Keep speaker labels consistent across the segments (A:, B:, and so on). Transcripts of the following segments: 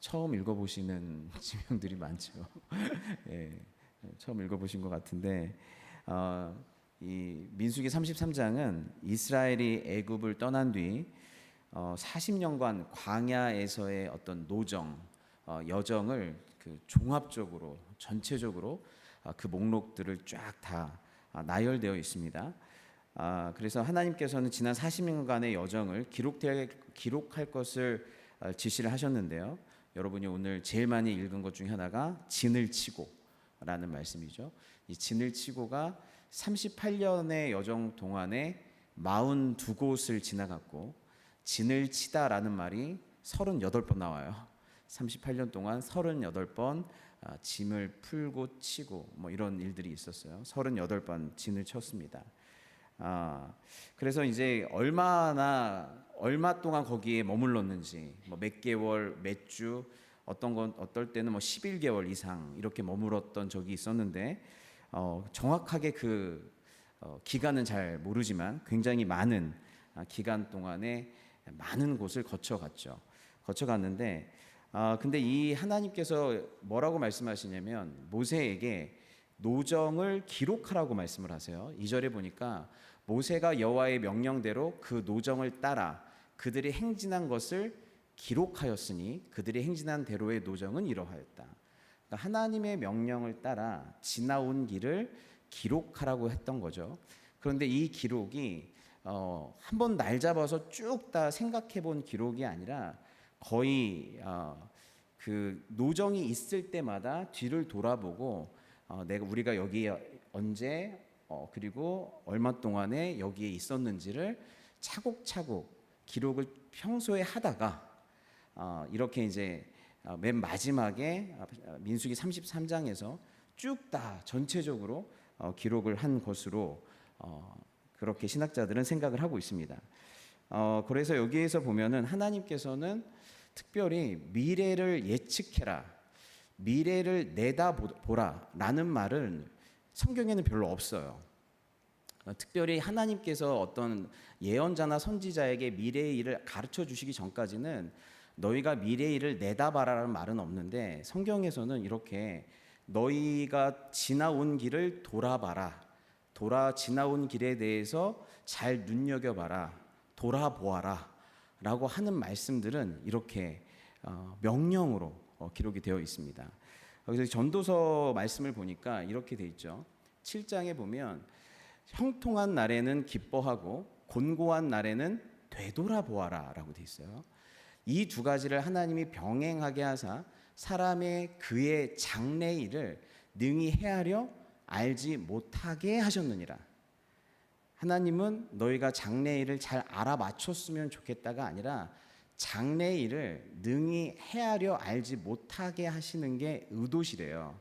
A: 처음 읽어보시는 지명들이 많죠. 예, 처음 읽어보신 것 같은데 이 민수기 33장은 이스라엘이 애굽을 떠난 뒤 40년간 광야에서의 어떤 노정, 여정을 그 종합적으로 전체적으로 그 목록들을 쫙 다 나열되어 있습니다. 그래서 하나님께서는 지난 40년간의 여정을 기록할 것을 지시를 하셨는데요. 여러분이 오늘 제일 많이 읽은 것 중에 하나가 진을 치고라는 말씀이죠. 이 진을 치고가 38년의 여정 동안에 42곳을 지나갔고, 진을 치다라는 말이 38번 나와요. 38년 동안 38번 짐을 풀고 치고 뭐 이런 일들이 있었어요. 38번 진을 쳤습니다. 그래서 이제 얼마 동안 거기에 머물렀는지, 뭐 몇 개월, 몇 주, 어떨 때는 뭐 11개월 이상 이렇게 머물렀던 적이 있었는데, 정확하게 그 기간은 잘 모르지만 굉장히 많은 기간 동안에 많은 곳을 거쳐갔는데, 근데 이 하나님께서 뭐라고 말씀하시냐면 모세에게 노정을 기록하라고 말씀을 하세요. 2절에 보니까 모세가 여호와의 명령대로 그 노정을 따라 그들이 행진한 것을 기록하였으니 그들이 행진한 대로의 노정은 이러하였다. 그러니까 하나님의 명령을 따라 지나온 길을 기록하라고 했던 거죠. 그런데 이 기록이 한번 날 잡아서 쭉 다 생각해 본 기록이 아니라 거의 그 노정이 있을 때마다 뒤를 돌아보고 우리가 여기에 언제 그리고 얼마 동안에 여기에 있었는지를 차곡차곡 기록을 평소에 하다가 이렇게 이제 맨 마지막에 민수기 33장에서 쭉 다 전체적으로 기록을 한 것으로 그렇게 신학자들은 생각을 하고 있습니다. 그래서 여기에서 보면은 하나님께서는 특별히 미래를 예측해라, 미래를 내다보라 라는 말은 성경에는 별로 없어요. 특별히 하나님께서 어떤 예언자나 선지자에게 미래의 일을 가르쳐 주시기 전까지는 너희가 미래의 일을 내다봐라라는 말은 없는데, 성경에서는 이렇게 너희가 지나온 길을 돌아봐라, 지나온 길에 대해서 잘 눈여겨봐라, 돌아보아라 라고 하는 말씀들은 이렇게 명령으로 기록이 되어 있습니다. 그래서 전도서 말씀을 보니까 이렇게 돼 있죠. 7장에 보면 형통한 날에는 기뻐하고 곤고한 날에는 되돌아보아라 라고 돼 있어요. 이 두 가지를 하나님이 병행하게 하사 사람의 그의 장래일을 능히 헤아려 알지 못하게 하셨느니라. 하나님은 너희가 장래일을 잘 알아맞혔으면 좋겠다가 아니라 장래일을 능히 헤아려 알지 못하게 하시는 게 의도시래요.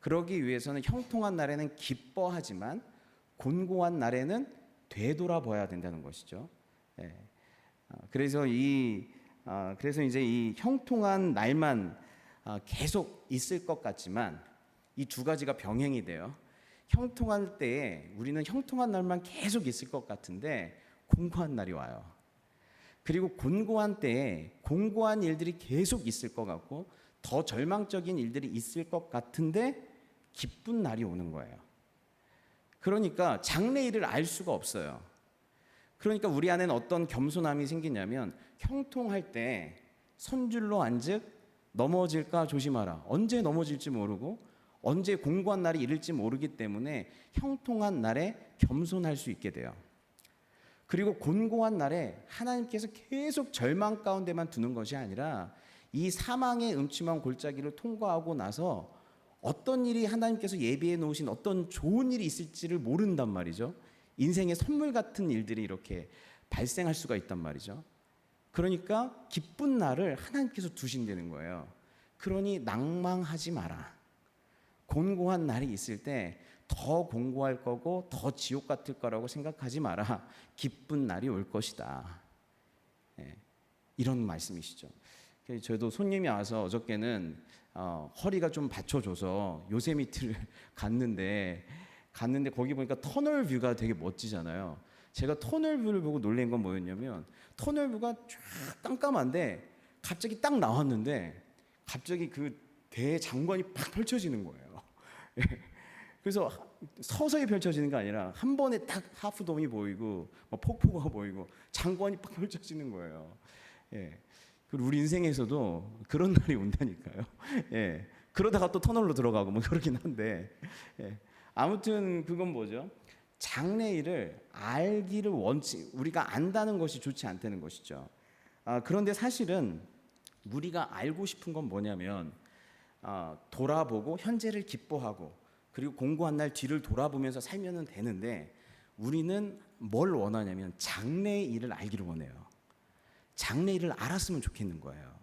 A: 그러기 위해서는 형통한 날에는 기뻐하지만 곤고한 날에는 되돌아봐야 된다는 것이죠. 그래서 이제 이 형통한 날만 계속 있을 것 같지만 이 두 가지가 병행이 돼요. 형통할 때에 우리는 형통한 날만 계속 있을 것 같은데 곤고한 날이 와요. 그리고 곤고한 때에 공고한 일들이 계속 있을 것 같고 더 절망적인 일들이 있을 것 같은데 기쁜 날이 오는 거예요. 그러니까 장래일을 알 수가 없어요. 그러니까 우리 안에는 어떤 겸손함이 생기냐면, 형통할 때 선줄로 앉으 넘어질까 조심하라. 언제 넘어질지 모르고 언제 공고한 날이 이를지 모르기 때문에 형통한 날에 겸손할 수 있게 돼요. 그리고 곤고한 날에 하나님께서 계속 절망 가운데만 두는 것이 아니라 이 사망의 음침한 골짜기를 통과하고 나서 어떤 일이 하나님께서 예비해 놓으신 어떤 좋은 일이 있을지를 모른단 말이죠. 인생의 선물 같은 일들이 이렇게 발생할 수가 있단 말이죠. 그러니까 기쁜 날을 하나님께서 두신다는 거예요. 그러니 낭망하지 마라. 곤고한 날이 있을 때 더 공고할 거고 더 지옥 같을 거라고 생각하지 마라. 기쁜 날이 올 것이다. 이런 말씀이시죠. 저도 손님이 와서 어저께는 허리가 좀 받쳐줘서 요세미티를 갔는데 거기 보니까 터널 뷰가 되게 멋지잖아요. 제가 터널 뷰를 보고 놀란 건 뭐였냐면, 터널 뷰가 쫙 깜깜한데 갑자기 딱 나왔는데 갑자기 그 대장관이 팍 펼쳐지는 거예요. 그래서 서서히 펼쳐지는 게 아니라 한 번에 딱 하프돔이 보이고 폭포가 보이고 장관이 팍 펼쳐지는 거예요. 예. 그리고 우리 인생에서도 그런 날이 온다니까요. 예. 그러다가 또 터널로 들어가고 뭐 그러긴 한데, 예. 아무튼 그건 뭐죠? 장래일을 알기를 우리가 안다는 것이 좋지 않다는 것이죠. 그런데 사실은 우리가 알고 싶은 건 뭐냐면 돌아보고 현재를 기뻐하고 그리고 공고한 날 뒤를 돌아보면서 살면 되는데, 우리는 뭘 원하냐면 장래의 일을 알기를 원해요. 장래일을 알았으면 좋겠는 거예요.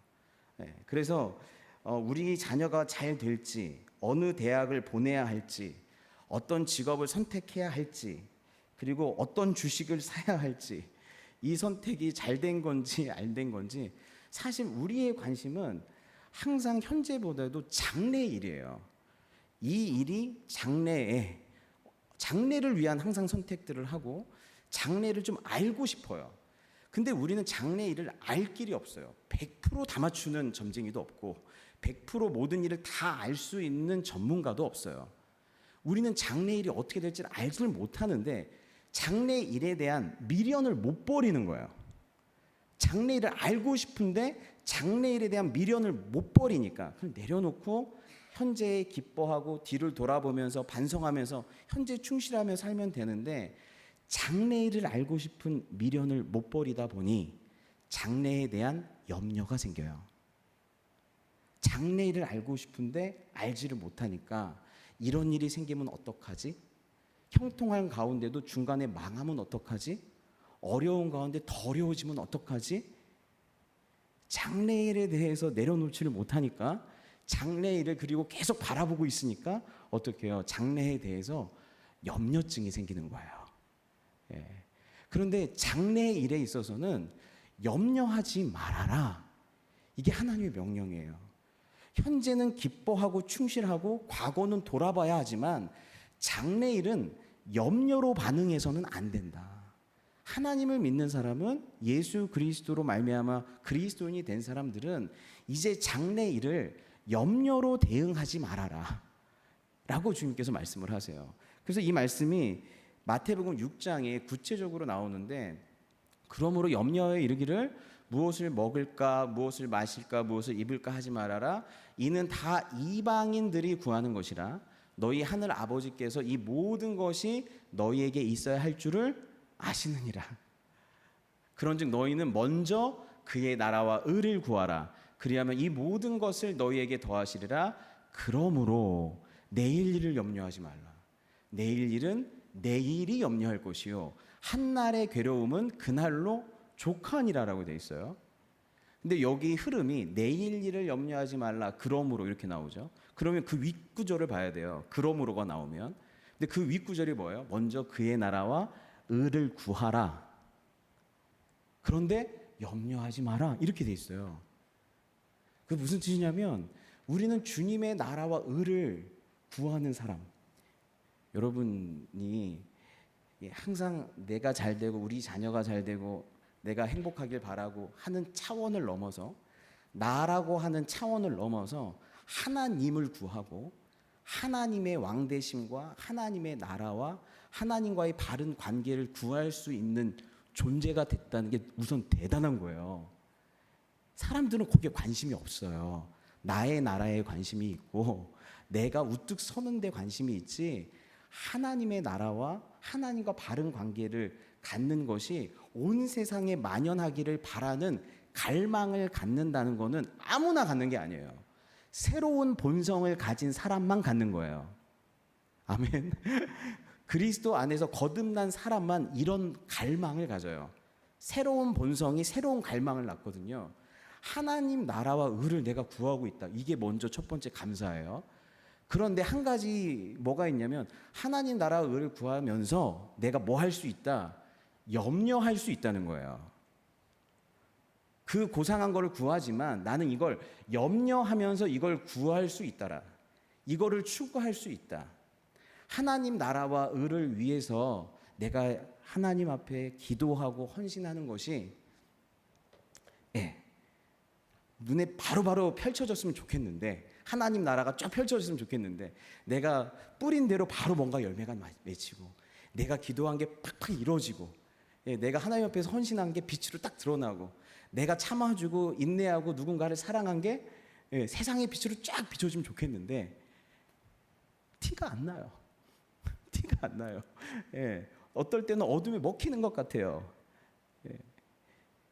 A: 네, 그래서 우리 자녀가 잘 될지, 어느 대학을 보내야 할지, 어떤 직업을 선택해야 할지, 그리고 어떤 주식을 사야 할지, 이 선택이 잘 된 건지 안 된 건지, 사실 우리의 관심은 항상 현재보다도 장래의 일이에요. 이 일이 장래를 위한 항상 선택들을 하고 장래를 좀 알고 싶어요. 근데 우리는 장래 일을 알 길이 없어요. 100%다 맞추는 점쟁이도 없고 100% 모든 일을 다 알 수 있는 전문가도 없어요. 우리는 장래 일이 어떻게 될지를 알지를 못하는데 장래 일에 대한 미련을 못 버리는 거예요. 장래 일을 알고 싶은데 장래 일에 대한 미련을 못 버리니까 그걸 내려놓고 현재에 기뻐하고 뒤를 돌아보면서 반성하면서 현재 충실하며 살면 되는데, 장래일을 알고 싶은 미련을 못 버리다 보니 장래에 대한 염려가 생겨요. 장래일을 알고 싶은데 알지를 못하니까 이런 일이 생기면 어떡하지? 형통한 가운데도 중간에 망하면 어떡하지? 어려운 가운데 더 어려워지면 어떡하지? 장래일에 대해서 내려놓지를 못하니까 장래일을 그리고 계속 바라보고 있으니까 어떻게 해요? 장래에 대해서 염려증이 생기는 거예요. 예. 그런데 장래의 일에 있어서는 염려하지 말아라. 이게 하나님의 명령이에요. 현재는 기뻐하고 충실하고 과거는 돌아봐야 하지만 장래일은 염려로 반응해서는 안 된다. 하나님을 믿는 사람은, 예수 그리스도로 말미암아 그리스도인이 된 사람들은 이제 장래일을 염려로 대응하지 말아라 라고 주님께서 말씀을 하세요. 그래서 이 말씀이 마태복음 6장에 구체적으로 나오는데, 그러므로 염려에 이르기를 무엇을 먹을까, 무엇을 마실까, 무엇을 입을까 하지 말아라. 이는 다 이방인들이 구하는 것이라. 너희 하늘 아버지께서 이 모든 것이 너희에게 있어야 할 줄을 아시느니라. 그런즉 너희는 먼저 그의 나라와 의를 구하라. 그리하면 이 모든 것을 너희에게 더하시리라. 그러므로 내일 일을 염려하지 말라. 내일 일은 내일이 염려할 것이요 한날의 괴로움은 그날로 족하니라라고 되어 있어요. 근데 여기 흐름이 내일 일을 염려하지 말라 그러므로 이렇게 나오죠. 그러면 그 윗구절을 봐야 돼요. 그러므로가 나오면. 근데 그 윗구절이 뭐예요? 먼저 그의 나라와 의를 구하라. 그런데 염려하지 마라 이렇게 돼 있어요. 그 무슨 뜻이냐면 우리는 주님의 나라와 의를 구하는 사람. 여러분이 항상 내가 잘 되고 우리 자녀가 잘 되고 내가 행복하길 바라고 하는 차원을 넘어서, 나라고 하는 차원을 넘어서 하나님을 구하고 하나님의 왕되심과 하나님의 나라와 하나님과의 바른 관계를 구할 수 있는 존재가 됐다는 게 우선 대단한 거예요. 사람들은 거기에 관심이 없어요. 나의 나라에 관심이 있고 내가 우뚝 서는 데 관심이 있지, 하나님의 나라와 하나님과 바른 관계를 갖는 것이 온 세상에 만연하기를 바라는 갈망을 갖는다는 것은 아무나 갖는 게 아니에요. 새로운 본성을 가진 사람만 갖는 거예요. 아멘. 그리스도 안에서 거듭난 사람만 이런 갈망을 가져요. 새로운 본성이 새로운 갈망을 낳거든요. 하나님 나라와 의를 내가 구하고 있다. 이게 먼저 첫 번째 감사예요. 그런데 한 가지 뭐가 있냐면 하나님 나라와 의를 구하면서 내가 뭐 할 수 있다? 염려할 수 있다는 거예요. 그 고상한 거를 구하지만 나는 이걸 염려하면서 이걸 구할 수 있다라. 이거를 추구할 수 있다. 하나님 나라와 의를 위해서 내가 하나님 앞에 기도하고 헌신하는 것이 눈에 바로바로 펼쳐졌으면 좋겠는데, 하나님 나라가 쫙 펼쳐졌으면 좋겠는데, 내가 뿌린 대로 바로 뭔가 열매가 맺히고, 내가 기도한 게 팍팍 이루어지고, 내가 하나님 앞에서 헌신한 게 빛으로 딱 드러나고, 내가 참아주고 인내하고 누군가를 사랑한 게 세상의 빛으로 쫙 비춰지면 좋겠는데 티가 안 나요. 티가 안 나요. 어떨 때는 어둠에 먹히는 것 같아요.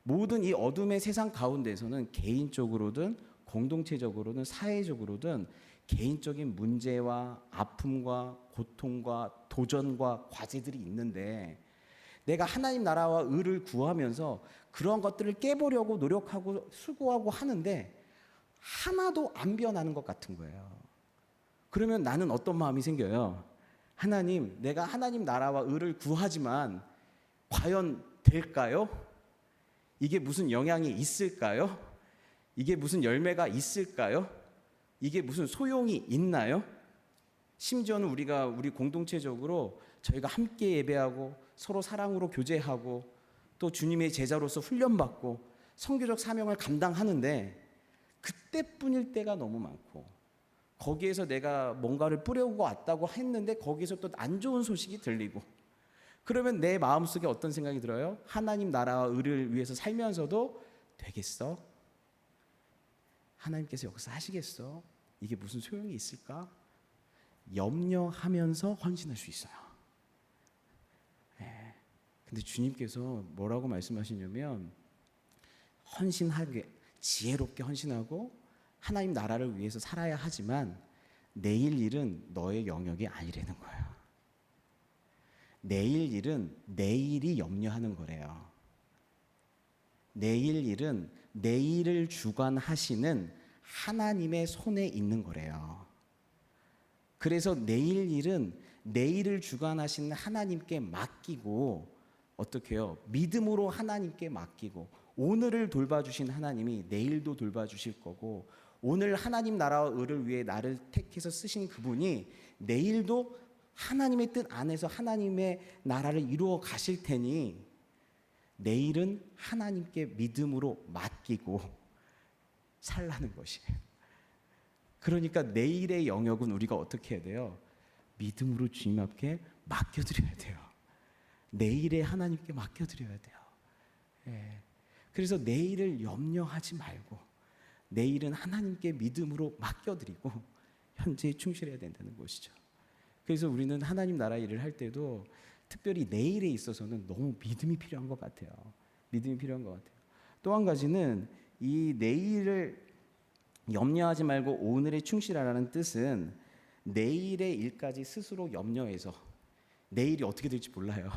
A: 모든 이 어둠의 세상 가운데서는 개인적으로든 공동체적으로든 사회적으로든 개인적인 문제와 아픔과 고통과 도전과 과제들이 있는데, 내가 하나님 나라와 의를 구하면서 그런 것들을 깨보려고 노력하고 수고하고 하는데 하나도 안 변하는 것 같은 거예요. 그러면 나는 어떤 마음이 생겨요? 하나님, 내가 하나님 나라와 의를 구하지만 과연 될까요? 이게 무슨 영향이 있을까요? 이게 무슨 열매가 있을까요? 이게 무슨 소용이 있나요? 심지어는 우리 공동체적으로 저희가 함께 예배하고 서로 사랑으로 교제하고 또 주님의 제자로서 훈련받고 선교적 사명을 감당하는데, 그때뿐일 때가 너무 많고, 거기에서 내가 뭔가를 뿌려오고 왔다고 했는데 거기에서 또 안 좋은 소식이 들리고, 그러면 내 마음속에 어떤 생각이 들어요? 하나님 나라와 의를 위해서 살면서도 되겠어? 하나님께서 역사하시겠어? 이게 무슨 소용이 있을까? 염려하면서 헌신할 수 있어요. 근데 주님께서 뭐라고 말씀하시냐면, 헌신하게, 지혜롭게 헌신하고 하나님 나라를 위해서 살아야 하지만 내일 일은 너의 영역이 아니라는 거예요. 내일 일은 내일이 염려하는 거래요. 내일 일은 내일을 주관하시는 하나님의 손에 있는 거래요. 그래서 내일 일은 내일을 주관하시는 하나님께 맡기고, 어떻게 해요? 믿음으로 하나님께 맡기고, 오늘을 돌봐주신 하나님이 내일도 돌봐주실 거고, 오늘 하나님 나라와 의를 위해 나를 택해서 쓰신 그분이 내일도 하나님의 뜻 안에서 하나님의 나라를 이루어 가실 테니, 내일은 하나님께 믿음으로 맡기고 살라는 것이에요. 그러니까 내일의 영역은 우리가 어떻게 해야 돼요? 믿음으로 주님 앞에 맡겨드려야 돼요. 내일에 하나님께 맡겨드려야 돼요. 그래서 내일을 염려하지 말고 내일은 하나님께 믿음으로 맡겨드리고 현재에 충실해야 된다는 것이죠. 그래서 우리는 하나님 나라 일을 할 때도 특별히 내일에 있어서는 너무 믿음이 필요한 것 같아요. 믿음이 필요한 것 같아요. 또 한 가지는 이 내일을 염려하지 말고 오늘에 충실하라는 뜻은, 내일의 일까지 스스로 염려해서 내일이 어떻게 될지 몰라요.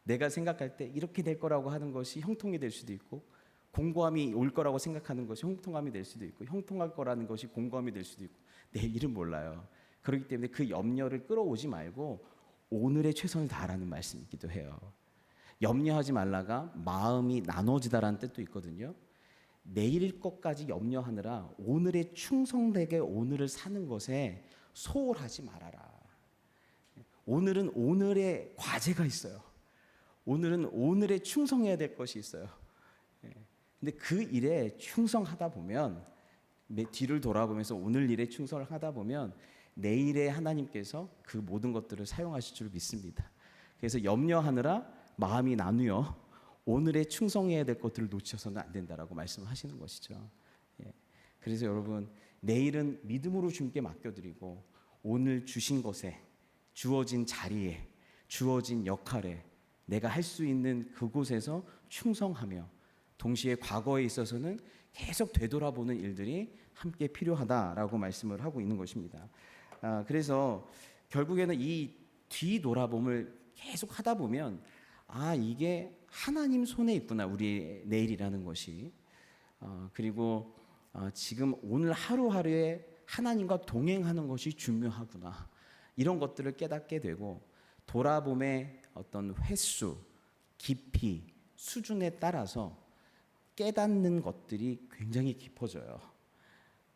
A: 내가 생각할 때 이렇게 될 거라고 하는 것이 형통이 될 수도 있고, 공고함이 올 거라고 생각하는 것이 형통함이 될 수도 있고, 형통할 거라는 것이 공고함이 될 수도 있고, 내일은 몰라요. 그렇기 때문에 그 염려를 끌어오지 말고 오늘의 최선을 다하라는 말씀이기도 해요. 염려하지 말라가 마음이 나눠지다라는 뜻도 있거든요. 내일 것까지 염려하느라 오늘의 충성되게 오늘을 사는 것에 소홀하지 말아라. 오늘은 오늘의 과제가 있어요. 오늘은 오늘에 충성해야 될 것이 있어요. 근데 그 일에 충성하다 보면, 뒤를 돌아보면서 오늘 일에 충성을 하다 보면 내일에 하나님께서 그 모든 것들을 사용하실 줄 믿습니다. 그래서 염려하느라 마음이 나누어 오늘에 충성해야 될 것들을 놓쳐서는 안 된다라고 말씀하시는 것이죠. 그래서 여러분, 내일은 믿음으로 주님께 맡겨드리고 오늘 주신 것에, 주어진 자리에, 주어진 역할에 내가 할 수 있는 그곳에서 충성하며, 동시에 과거에 있어서는 계속 되돌아보는 일들이 함께 필요하다라고 말씀을 하고 있는 것입니다. 그래서 결국에는 이 뒤돌아봄을 계속 하다 보면, 이게 하나님 손에 있구나, 우리의 내일이라는 것이. 그리고 지금 오늘 하루하루에 하나님과 동행하는 것이 중요하구나, 이런 것들을 깨닫게 되고, 돌아봄의 어떤 횟수, 깊이, 수준에 따라서 깨닫는 것들이 굉장히 깊어져요.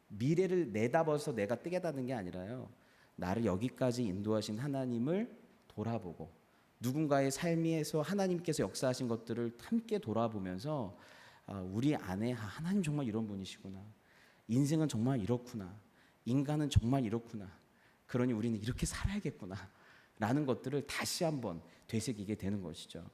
A: 미래를 내다봐서 내가 깨닫는 게 아니라요, 나를 여기까지 인도하신 하나님을 돌아보고 누군가의 삶에서 하나님께서 역사하신 것들을 함께 돌아보면서 우리 안에 하나님 정말 이런 분이시구나, 인생은 정말 이렇구나. 인간은 정말 이렇구나. 그러니 우리는 이렇게 살아야겠구나. 라는 것들을 다시 한번 되새기게 되는 것이죠.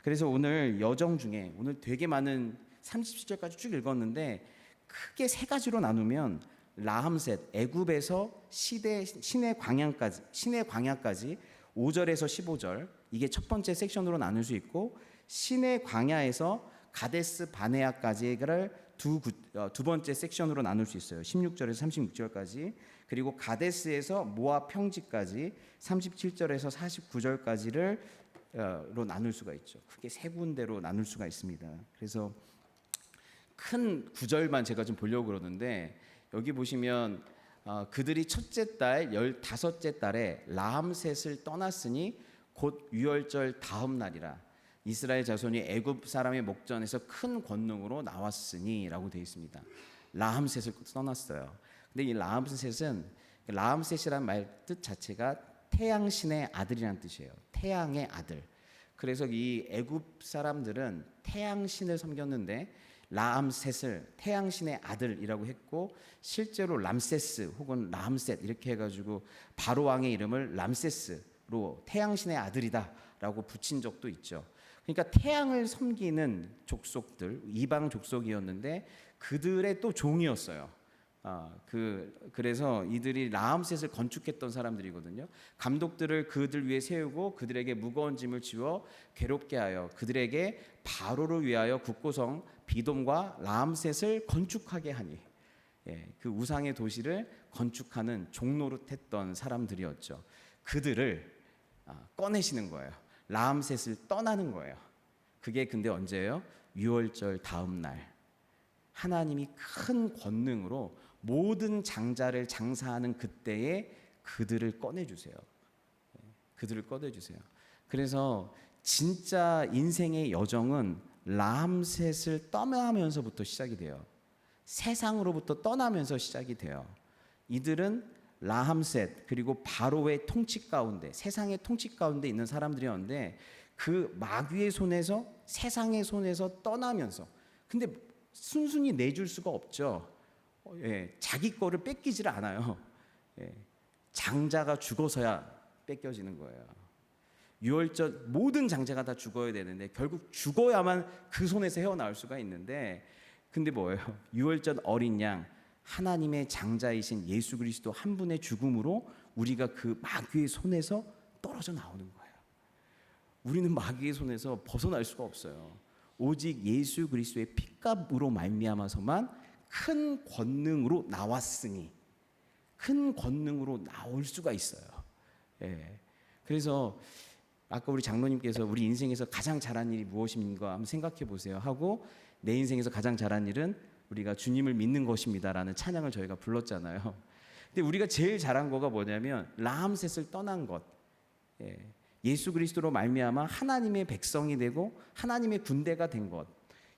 A: 그래서 오늘 여정 중에 오늘 되게 많은 37절까지 쭉 읽었는데 크게 세 가지로 나누면 라함셋, 애굽에서 신의 광야까지 5절에서 15절, 이게 첫 번째 섹션으로 나눌 수 있고, 신의 광야에서 가데스 바네아까지를 두 번째 섹션으로 나눌 수 있어요. 16절에서 36절까지. 그리고 가데스에서 모압 평지까지 37절에서 49절까지를 로 나눌 수가 있죠. 크게 세 군데로 나눌 수가 있습니다. 그래서 큰 구절만 제가 좀 보려고 그러는데, 여기 보시면 그들이 첫째 달 15째 달에 라함셋을 떠났으니 곧 유월절 다음 날이라. 이스라엘 자손이 애굽 사람의 목전에서 큰 권능으로 나왔으니라고 되어 있습니다. 라함셋을 떠났어요. 근데 이 라함셋이란 말 뜻 자체가 태양신의 아들이라는 뜻이에요. 태양의 아들. 그래서 이 애굽 사람들은 태양신을 섬겼는데 라암셋을 태양신의 아들이라고 했고, 실제로 람세스 혹은 람셋 이렇게 해가지고 바로 왕의 이름을 람세스로 태양신의 아들이다라고 붙인 적도 있죠. 그러니까 태양을 섬기는 족속들, 이방 족속이었는데 그들의 또 종이었어요. 그래서 이들이 라암셋을 건축했던 사람들이거든요. 감독들을 그들 위에 세우고 그들에게 무거운 짐을 지워 괴롭게 하여 그들에게 바로를 위하여 국고성 비돔과 라암셋을 건축하게 하니, 그 우상의 도시를 건축하는 종노릇했던 사람들이었죠. 그들을 꺼내시는 거예요. 라암셋을 떠나는 거예요. 그게 근데 언제예요? 유월절 다음 날. 하나님이 큰 권능으로 모든 장자를 장사하는 그때에 그들을 꺼내주세요. 그들을 꺼내주세요. 그래서 진짜 인생의 여정은 라암셋을 떠나면서부터 시작이 돼요. 세상으로부터 떠나면서 시작이 돼요. 이들은 라함셋 그리고 바로의 통치 가운데, 세상의 통치 가운데 있는 사람들이었는데 그 마귀의 손에서, 세상의 손에서 떠나면서, 근데 순순히 내줄 수가 없죠. 자기 거를 뺏기질 않아요. 장자가 죽어서야 뺏겨지는 거예요. 유월절 모든 장자가 다 죽어야 되는데 결국 죽어야만 그 손에서 헤어나올 수가 있는데, 근데 뭐예요? 유월절 어린 양, 하나님의 장자이신 예수 그리스도 한 분의 죽음으로 우리가 그 마귀의 손에서 떨어져 나오는 거예요. 우리는 마귀의 손에서 벗어날 수가 없어요. 오직 예수 그리스도의 피값으로 말미암아서만 큰 권능으로 나왔으니, 큰 권능으로 나올 수가 있어요. 그래서 아까 우리 장로님께서 우리 인생에서 가장 잘한 일이 무엇인가 한번 생각해 보세요 하고, 내 인생에서 가장 잘한 일은 우리가 주님을 믿는 것입니다라는 찬양을 저희가 불렀잖아요. 근데 우리가 제일 잘한 거가 뭐냐면 라함셋을 떠난 것, 예수 그리스도로 말미암아 하나님의 백성이 되고 하나님의 군대가 된 것,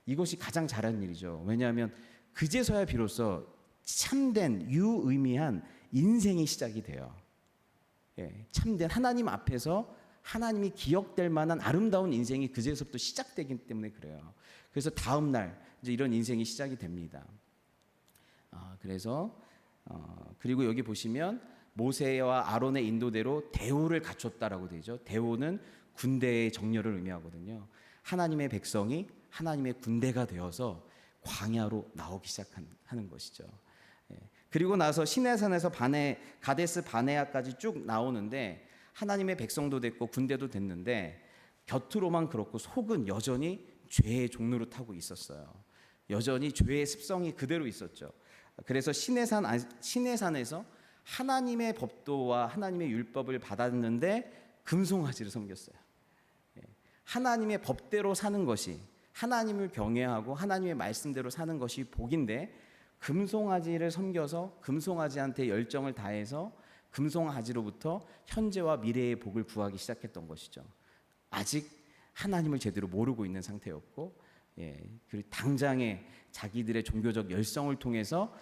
A: 이것이 가장 잘한 일이죠. 왜냐하면 그제서야 비로소 참된 유의미한 인생이 시작이 돼요. 참된 하나님 앞에서 하나님이 기억될 만한 아름다운 인생이 그제서부터 시작되기 때문에 그래요. 그래서 다음 날 이제 이런 인생이 시작이 됩니다. 그래서 그리고 여기 보시면 모세와 아론의 인도대로 대오를 갖췄다라고 되죠. 대오는 군대의 정렬을 의미하거든요. 하나님의 백성이 하나님의 군대가 되어서 광야로 나오기 시작하는 것이죠. 그리고 나서 시내산에서 가데스 바네아까지 쭉 나오는데 하나님의 백성도 됐고 군대도 됐는데 겉으로만 그렇고 속은 여전히 죄의 종로를 타고 있었어요. 여전히 죄의 습성이 그대로 있었죠. 그래서 시내산에서 하나님의 법도와 하나님의 율법을 받았는데 금송아지를 섬겼어요. 하나님의 법대로 사는 것이, 하나님을 경외하고 하나님의 말씀대로 사는 것이 복인데, 금송아지를 섬겨서 금송아지한테 열정을 다해서 금송아지로부터 현재와 미래의 복을 구하기 시작했던 것이죠. 아직 하나님을 제대로 모르고 있는 상태였고, 그리고 당장의 자기들의 종교적 열성을 통해서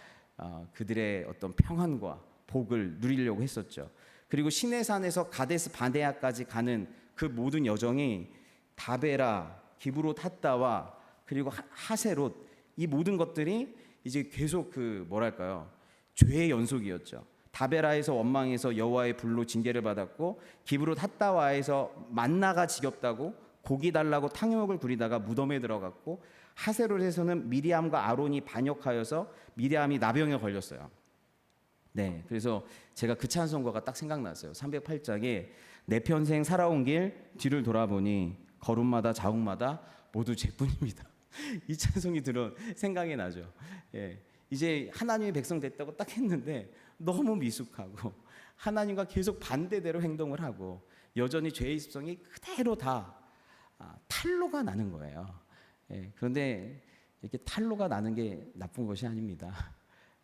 A: 그들의 어떤 평안과 복을 누리려고 했었죠. 그리고 시내산에서 가데스 바네아까지 가는 그 모든 여정이 다베라, 기브롯 핫다와 그리고 하세롯, 이 모든 것들이 이제 계속 그 뭐랄까요? 죄의 연속이었죠. 다베라에서 원망해서 여호와의 불로 징계를 받았고, 기브롯 핫다와에서 만나가 지겹다고 고기 달라고 탕욕을 부리다가 무덤에 들어갔고, 하세롯에서는 미리암과 아론이 반역하여서 미리암이 나병에 걸렸어요. 네, 그래서 제가 그 찬송가가 딱 생각났어요. 308장에 내 평생 살아온 길 뒤를 돌아보니 걸음마다 자국마다 모두 죄뿐입니다. 이 찬송이 들은 생각이 나죠. 예, 이제 하나님의 백성 됐다고 딱 했는데 너무 미숙하고 하나님과 계속 반대대로 행동을 하고 여전히 죄의 습성이 그대로 다 탈로가 나는 거예요. 예, 그런데 이렇게 탈로가 나는 게 나쁜 것이 아닙니다.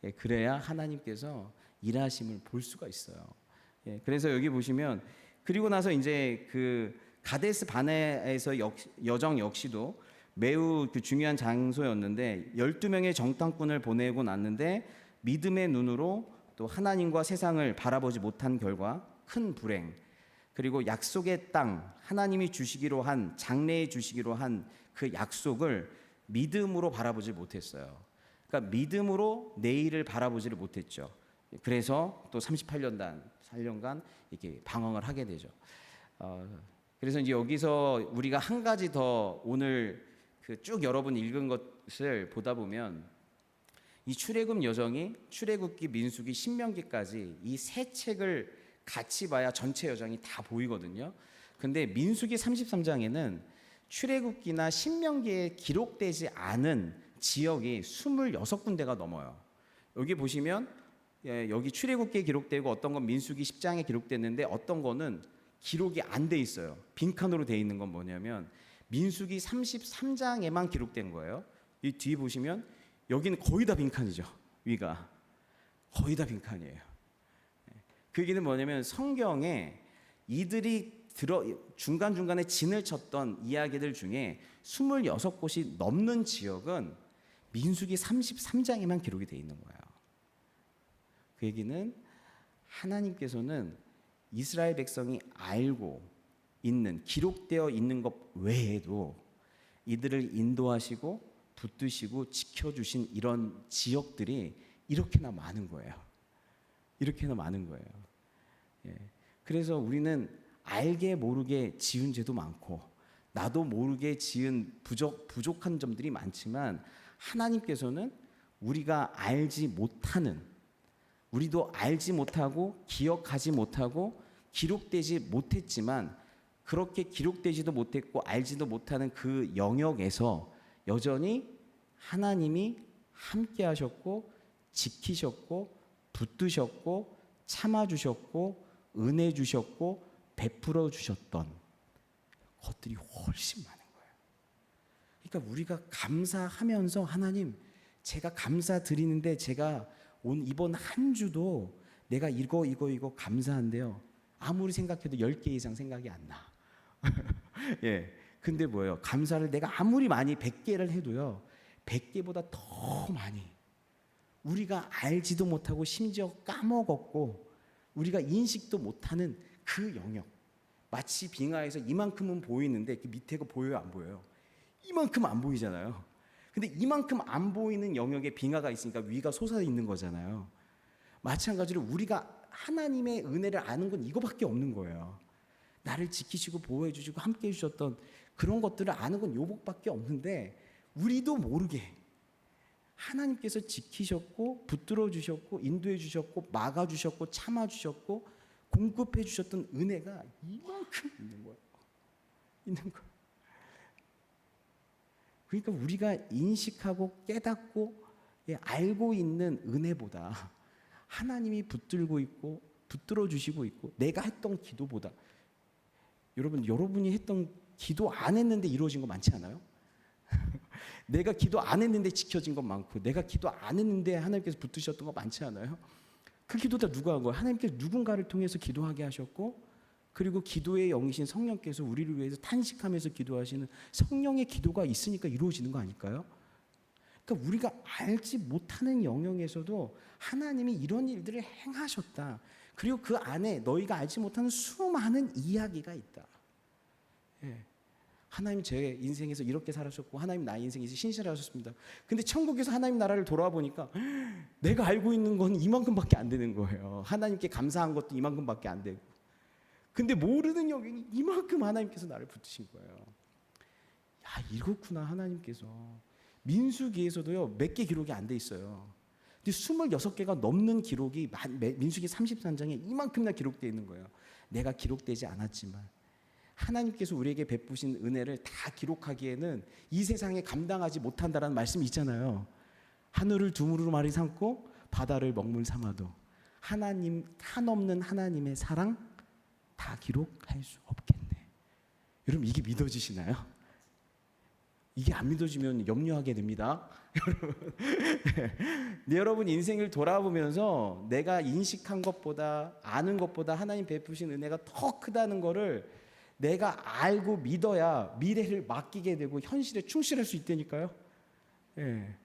A: 예, 그래야 하나님께서 일하심을 볼 수가 있어요. 예, 그래서 여기 보시면 그리고 나서 이제 그 가데스 바네에서 여정 역시도 매우 그 중요한 장소였는데 12명의 정탐꾼을 보내고 났는데 믿음의 눈으로 또 하나님과 세상을 바라보지 못한 결과 큰 불행, 그리고 약속의 땅, 하나님이 주시기로 한 장래에 주시기로 한 그 약속을 믿음으로 바라보지 못했어요. 그러니까 믿음으로 내일을 바라보지를 못했죠. 그래서 또 38년간 이렇게 방황을 하게 되죠. 그래서 이제 여기서 우리가 한 가지 더 오늘 그 쭉 여러분 읽은 것을 보다 보면 이 출애굽 여정이 출애굽기, 민수기, 신명기까지 이 세 책을 같이 봐야 전체 여정이 다 보이거든요. 근데 민수기 33장에는 출애굽기나 신명기에 기록되지 않은 지역이 26군데가 넘어요. 여기 보시면 여기 출애굽기에 기록되고 어떤 건 민수기 10장에 기록됐는데 어떤 거는 기록이 안 돼 있어요. 빈칸으로 돼 있는 건 뭐냐면 민수기 33장에만 기록된 거예요. 이 뒤에 보시면 여기는 거의 다 빈칸이죠. 위가 거의 다 빈칸이에요. 그 얘기는 뭐냐면 성경에 이들이 중간중간에 진을 쳤던 이야기들 중에 26곳이 넘는 지역은 민수기 33장에만 기록이 돼 있는 거예요. 그 얘기는 하나님께서는 이스라엘 백성이 알고 있는, 기록되어 있는 것 외에도 이들을 인도하시고 붙드시고 지켜주신 이런 지역들이 이렇게나 많은 거예요. 이렇게나 많은 거예요. 예. 그래서 우리는 알게 모르게 지은 죄도 많고 나도 모르게 지은 부족한 점들이 많지만 하나님께서는 우리가 알지 못하는, 우리도 알지 못하고 기억하지 못하고 기록되지 못했지만 그렇게 기록되지도 못했고 알지도 못하는 그 영역에서 여전히 하나님이 함께 하셨고 지키셨고 붙드셨고 참아주셨고 은혜 주셨고 베풀어 주셨던 것들이 훨씬 많은 거예요. 그러니까 우리가 감사하면서 하나님 제가 감사드리는데 제가 이번 한 주도 내가 이거 감사한데요. 아무리 생각해도 10개 이상 생각이 안 나. 예. 근데 뭐예요? 감사를 내가 아무리 많이 100개를 해도요. 100개보다 더 많이 우리가 알지도 못하고 심지어 까먹었고 우리가 인식도 못하는 그 영역, 마치 빙하에서 이만큼은 보이는데 그 밑에가 보여요, 안 보여요? 이만큼 안 보이잖아요. 근데 이만큼 안 보이는 영역에 빙하가 있으니까 위가 솟아 있는 거잖아요. 마찬가지로 우리가 하나님의 은혜를 아는 건 이거밖에 없는 거예요. 나를 지키시고 보호해 주시고 함께 해 주셨던 그런 것들을 아는 건 요복밖에 없는데 우리도 모르게 하나님께서 지키셨고 붙들어 주셨고 인도해 주셨고 막아 주셨고 참아 주셨고 공급해 주셨던 은혜가 이만큼 있는 거예요. 있는 거예요. 그러니까 우리가 인식하고 깨닫고 알고 있는 은혜보다 하나님이 붙들고 있고 붙들어 주시고 있고 내가 했던 기도보다 여러분이 했던 기도 안 했는데 이루어진 거 많지 않아요? 내가 기도 안 했는데 지켜진 것 많고 내가 기도 안 했는데 하나님께서 붙드셨던 거 많지 않아요? 그 기도 다 누가 한 거예요? 하나님께서 누군가를 통해서 기도하게 하셨고 그리고 기도의 영이신 성령께서 우리를 위해서 탄식하면서 기도하시는 성령의 기도가 있으니까 이루어지는 거 아닐까요? 그러니까 우리가 알지 못하는 영역에서도 하나님이 이런 일들을 행하셨다. 그리고 그 안에 너희가 알지 못하는 수많은 이야기가 있다. 예. 하나님 제 인생에서 이렇게 살아셨고 하나님 나의 인생에서 신실하셨습니다. 근데 천국에서 하나님 나라를 돌아보니까 내가 알고 있는 건 이만큼밖에 안 되는 거예요. 하나님께 감사한 것도 이만큼밖에 안 되고. 근데 모르는 여기 이만큼 하나님께서 나를 붙드신 거예요. 야, 이렇구나 하나님께서. 민수기에서도요 몇 개 기록이 안 돼 있어요. 근데 26개가 넘는 기록이 민수기 33장에 이만큼이나 기록되어 있는 거예요. 내가 기록되지 않았지만 하나님께서 우리에게 베푸신 은혜를 다 기록하기에는 이 세상에 감당하지 못한다라는 말씀이 있잖아요. 하늘을 두루마리 마리 삼고 바다를 먹물 삼아도 하나님 한없는 하나님의 사랑 다 기록할 수 없겠네. 여러분 이게 믿어지시나요? 이게 안 믿어지면 염려하게 됩니다. 여러분 인생을 돌아보면서 내가 인식한 것보다 아는 것보다 하나님 베푸신 은혜가 더 크다는 거를 내가 알고 믿어야 미래를 맡기게 되고 현실에 충실할 수 있다니까요. 예.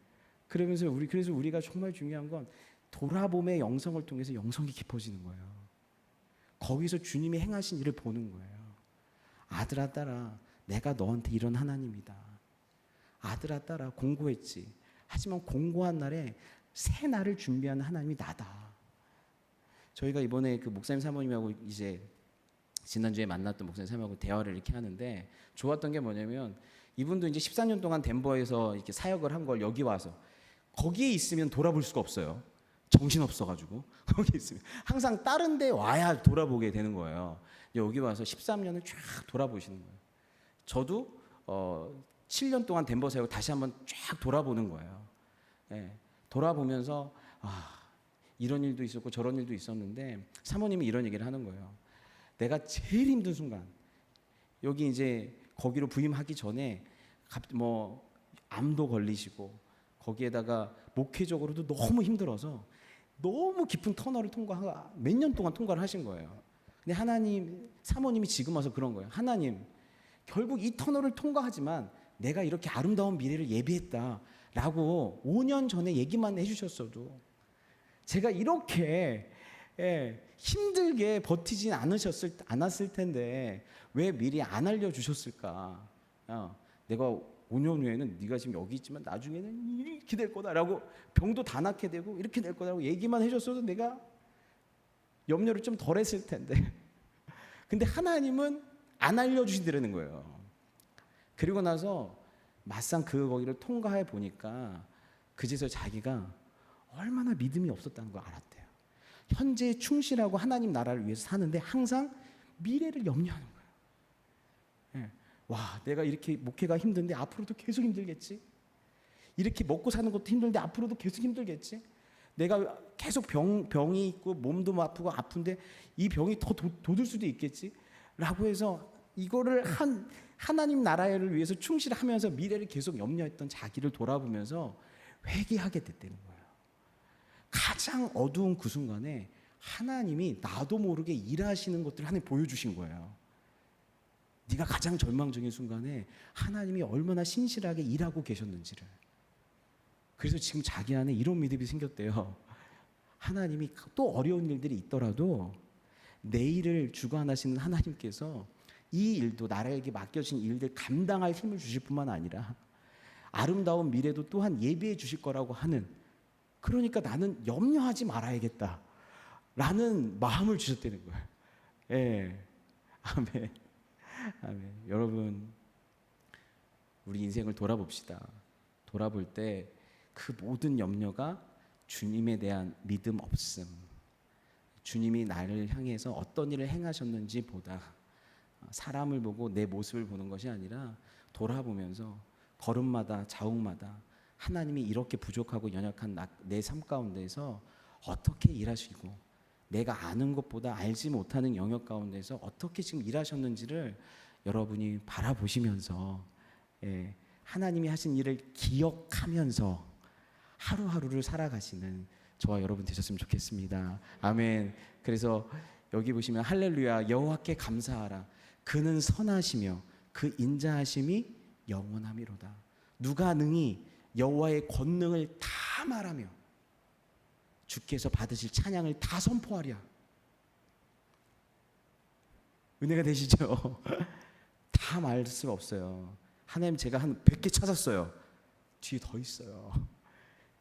A: 그래서 우리가 정말 중요한 건 돌아봄의 영성을 통해서 영성이 깊어지는 거예요. 거기서 주님이 행하신 일을 보는 거예요. 아들아 딸아, 내가 너한테 이런 하나님이다. 아들아 딸아, 공고했지. 하지만 공고한 날에 새 날을 준비하는 하나님이 나다. 저희가 이번에 그 목사님 사모님하고 이제 지난주에 만났던 목사님 사모님하고 대화를 이렇게 하는데 좋았던 게 뭐냐면 이분도 이제 14년 동안 덴버에서 이렇게 사역을 한 걸 여기 와서 거기에 있으면 돌아볼 수가 없어요. 정신없어가지고 거기 있으면 항상 다른 데 와야 돌아보게 되는 거예요. 여기 와서 13년을 쫙 돌아보시는 거예요. 저도 7년 동안 덴버 사역을 다시 한번 쫙 돌아보는 거예요. 예, 돌아보면서 이런 일도 있었고 저런 일도 있었는데 사모님이 이런 얘기를 하는 거예요. 내가 제일 힘든 순간 여기 이제 거기로 부임하기 전에 뭐 암도 걸리시고 거기에다가 목회적으로도 너무 힘들어서 너무 깊은 터널을 몇 년 동안 통과를 하신 거예요. 근데 하나님 사모님이 지금 와서 그런 거예요. 하나님 결국 이 터널을 통과하지만 내가 이렇게 아름다운 미래를 예비했다라고 5년 전에 얘기만 해주셨어도 제가 이렇게 힘들게 버티진 않았을 텐데 왜 미리 안 알려주셨을까? 내가 5년 후에는 네가 지금 여기 있지만 나중에는 이렇게 될 거다라고 병도 다 낫게 되고 이렇게 될 거다라고 얘기만 해줬어도 내가 염려를 좀 덜 했을 텐데 근데 하나님은 안 알려주시더라는 거예요. 그리고 나서 막상 거기를 통과해 보니까 그제서 자기가 얼마나 믿음이 없었다는 걸 알았대요. 현재에 충실하고 하나님 나라를 위해서 사는데 항상 미래를 염려하는 거예요. 예. 와, 내가 이렇게 목회가 힘든데 앞으로도 계속 힘들겠지. 이렇게 먹고 사는 것도 힘든데 앞으로도 계속 힘들겠지. 내가 계속 병이 있고 몸도 아프고 아픈데 이 병이 더 돋을 수도 있겠지. 라고 해서 이거를 하나님 나라를 위해서 충실하면서 미래를 계속 염려했던 자기를 돌아보면서 회개하게 됐다는 거예요. 가장 어두운 그 순간에 하나님이 나도 모르게 일하시는 것들을 하나님 보여주신 거예요. 네가 가장 절망적인 순간에 하나님이 얼마나 신실하게 일하고 계셨는지를. 그래서 지금 자기 안에 이런 믿음이 생겼대요. 하나님이 또 어려운 일들이 있더라도 내일을 주관하시는 하나님께서 이 일도 나라에게 맡겨진 일들 감당할 힘을 주실 뿐만 아니라 아름다운 미래도 또한 예비해 주실 거라고 하는, 그러니까 나는 염려하지 말아야겠다 라는 마음을 주셨다는 거예요. 예. 아멘. 아멘. 여러분, 우리 인생을 돌아봅시다. 돌아볼 때 그 모든 염려가 주님에 대한 믿음 없음, 주님이 나를 향해서 어떤 일을 행하셨는지 보다 사람을 보고 내 모습을 보는 것이 아니라 돌아보면서 걸음마다 자욱마다 하나님이 이렇게 부족하고 연약한 내 삶 가운데서 어떻게 일하시고 내가 아는 것보다 알지 못하는 영역 가운데서 어떻게 지금 일하셨는지를 여러분이 바라보시면서 하나님이 하신 일을 기억하면서 하루하루를 살아가시는 저와 여러분 되셨으면 좋겠습니다. 아멘. 그래서 여기 보시면 할렐루야 여호와께 감사하라 그는 선하시며 그 인자하심이 영원함이로다. 누가 능히 여호와의 권능을 다 말하며 주께서 받으실 찬양을 다 선포하랴. 은혜가 되시죠? 다 다 말 수 없어요. 하나님 제가 한 100개 찾았어요. 뒤에 더 있어요.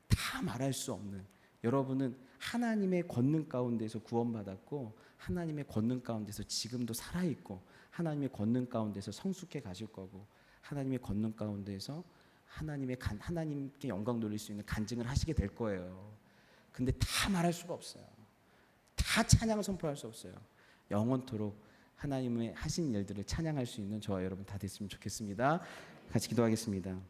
A: 다 말할 수 없는. 여러분은 하나님의 권능 가운데서 구원받았고 하나님의 권능 가운데서 지금도 살아있고 하나님의 권능 가운데서 성숙해 가실 거고 하나님의 권능 가운데서 하나님께 영광 돌릴 수 있는 간증을 하시게 될 거예요. 근데 다 말할 수가 없어요. 다 찬양을 선포할 수 없어요. 영원토록 하나님의 하신 일들을 찬양할 수 있는 저와 여러분 다 됐으면 좋겠습니다. 같이 기도하겠습니다.